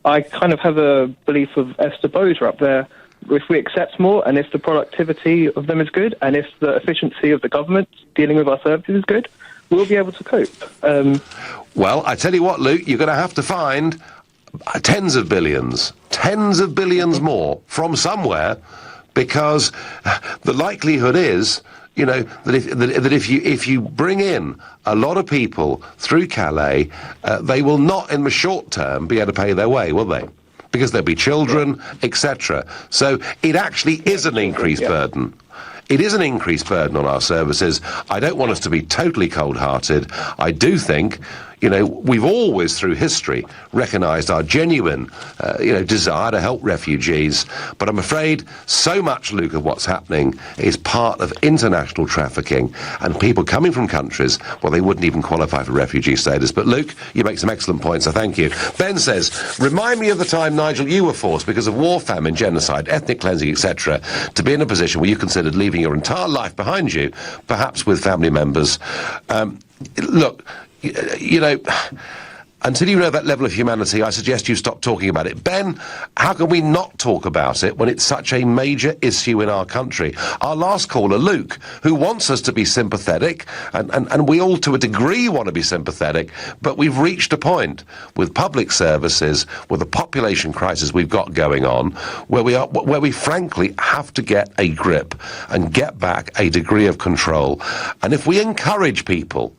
I kind of have a belief of Esther Boser up there. If we accept more, and if the productivity of them is good, and if the efficiency of the government dealing with our services is good, we'll be able to cope. Well, I tell you what, Luke, you're going to have to find tens of billions more from somewhere, because the likelihood is, that if you bring in a lot of people through Calais, they will not, in the short term, be able to pay their way, will they? Because there'll be children, etc. So it actually is an increased burden. It is an increased burden on our services. I don't want us to be totally cold-hearted. I do think, we've always through history recognised our genuine, desire to help refugees. But I'm afraid so much, Luke, of what's happening is part of international trafficking and people coming from countries where they wouldn't even qualify for refugee status. But Luke, you make some excellent points, so thank you. Ben says, remind me of the time, Nigel, you were forced, because of war, famine, genocide, ethnic cleansing, etc., to be in a position where you considered leaving your entire life behind you, perhaps with family members. Look, until you know that level of humanity, I suggest you stop talking about it. Ben, how can we not talk about it when it's such a major issue in our country? Our last caller, Luke, who wants us to be sympathetic, and we all to a degree want to be sympathetic, but we've reached a point with public services, with the population crisis we've got going on, where we frankly have to get a grip and get back a degree of control. And if we encourage people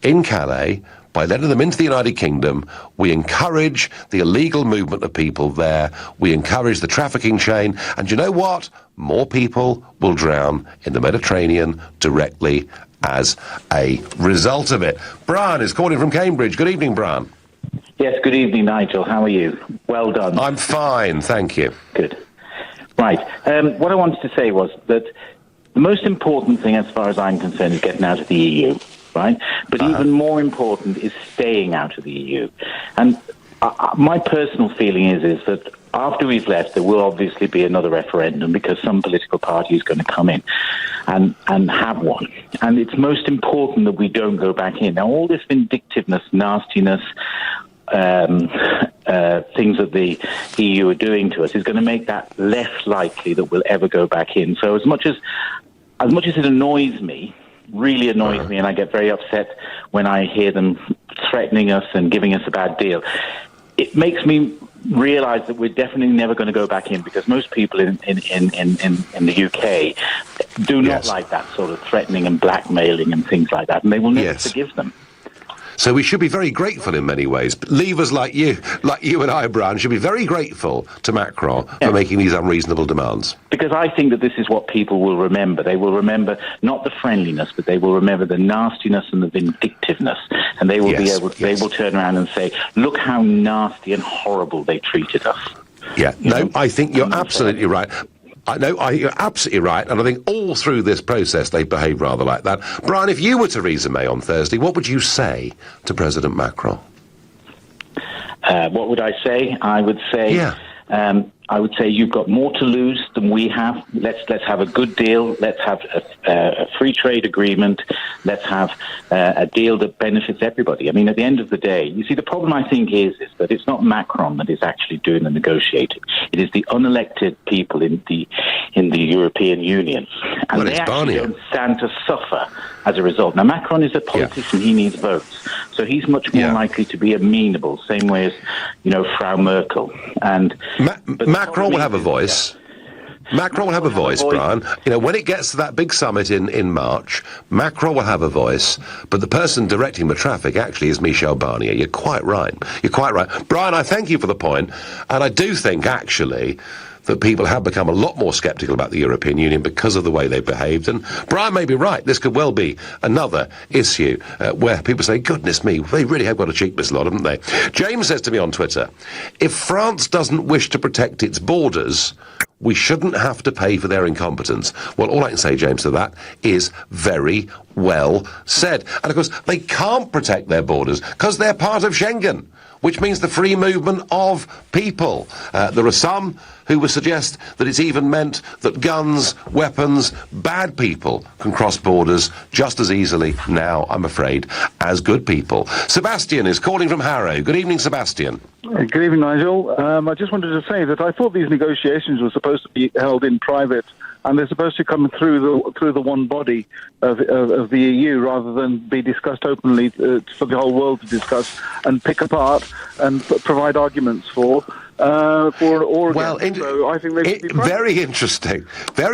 in Calais, by letting them into the United Kingdom, we encourage the illegal movement of people there, we encourage the trafficking chain, and you know what? More people will drown in the Mediterranean directly as a result of it. Brian is calling from Cambridge. Good evening, Brian. Yes, good evening, Nigel. How are you? Well done. I'm fine, thank you. Good. Right. What I wanted to say was that the most important thing, as far as I'm concerned, is getting out of the EU. Right? But even more important is staying out of the EU. And my personal feeling is that after we've left, there will obviously be another referendum, because some political party is going to come in and have one. And it's most important that we don't go back in. Now, all this vindictiveness, nastiness, things that the EU are doing to us is going to make that less likely that we'll ever go back in. So as much as it annoys me, really annoys me, and I get very upset when I hear them threatening us and giving us a bad deal, it makes me realise that we're definitely never going to go back in, because most people in the UK do not like that sort of threatening and blackmailing and things like that, and they will never forgive them. So we should be very grateful in many ways. Leavers like you and I, Brian, should be very grateful to Macron for making these unreasonable demands. Because I think that this is what people will remember. They will remember not the friendliness, but they will remember the nastiness and the vindictiveness. And they will they will turn around and say, look how nasty and horrible they treated us. Yeah, I think you're absolutely right. You're absolutely right, and I think all through this process they behaved rather like that. Brian, if you were Theresa May on Thursday, what would you say to President Macron? What would I say? I would say you've got more to lose than we have. Let's have a good deal. Let's have a free trade agreement. Let's have a deal that benefits everybody. I mean, at the end of the day, you see, the problem I think is that it's not Macron that is actually doing the negotiating. It is the unelected people in the European Union, and they actually don't stand to suffer as a result. Now, Macron is a politician; he needs votes, so he's much more likely to be amenable, same way as Frau Merkel. And Macron will have a voice. Macron will have a voice, Brian. You know, when it gets to that big summit in March, Macron will have a voice, but the person directing the traffic actually is Michel Barnier. You're quite right. You're quite right. Brian, I thank you for the point, and I do think, actually, that people have become a lot more sceptical about the European Union because of the way they've behaved. And Brian may be right. This could well be another issue where people say, goodness me, they really have got a cheek, this lot, haven't they? James says to me on Twitter, if France doesn't wish to protect its borders, we shouldn't have to pay for their incompetence. Well, all I can say, James, to that is very well said. And, of course, they can't protect their borders because they're part of Schengen, which means the free movement of people. There are some who would suggest that it's even meant that guns, weapons, bad people can cross borders just as easily now, I'm afraid, as good people. Sebastian is calling from Harrow. Good evening, Sebastian. Good evening, Nigel. I just wanted to say that I thought these negotiations were supposed to be held in private, and they're supposed to come through the one body of the EU rather than be discussed openly for the whole world to discuss and pick apart and provide arguments for or well, against. So I think they should be very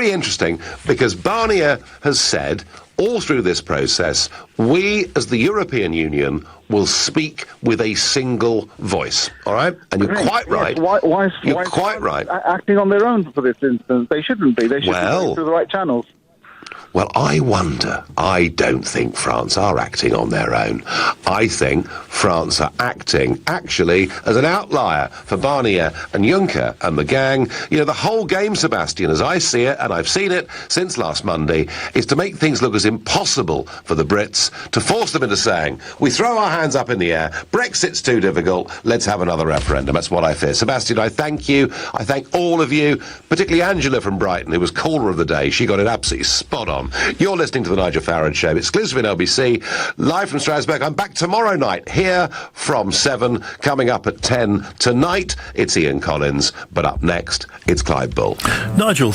interesting, because Barnier has said all through this process, we as the European Union will speak with a single voice. All right, and you're quite right. Why quite right. Acting on their own for this instance, they shouldn't be. They should be going through the right channels. Well, I wonder. I don't think France are acting on their own. I think France are acting, actually, as an outlier for Barnier and Juncker and the gang. You know, the whole game, Sebastian, as I see it, and I've seen it since last Monday, is to make things look as impossible for the Brits, to force them into saying, we throw our hands up in the air, Brexit's too difficult, let's have another referendum. That's what I fear. Sebastian, I thank you. I thank all of you, particularly Angela from Brighton, who was caller of the day. She got it absolutely spot on. You're listening to the Nigel Farage Show, exclusive in LBC, live from Strasbourg. I'm back tomorrow night, here from 7, coming up at 10 tonight. It's Ian Collins, but up next, it's Clive Bull. Nigel,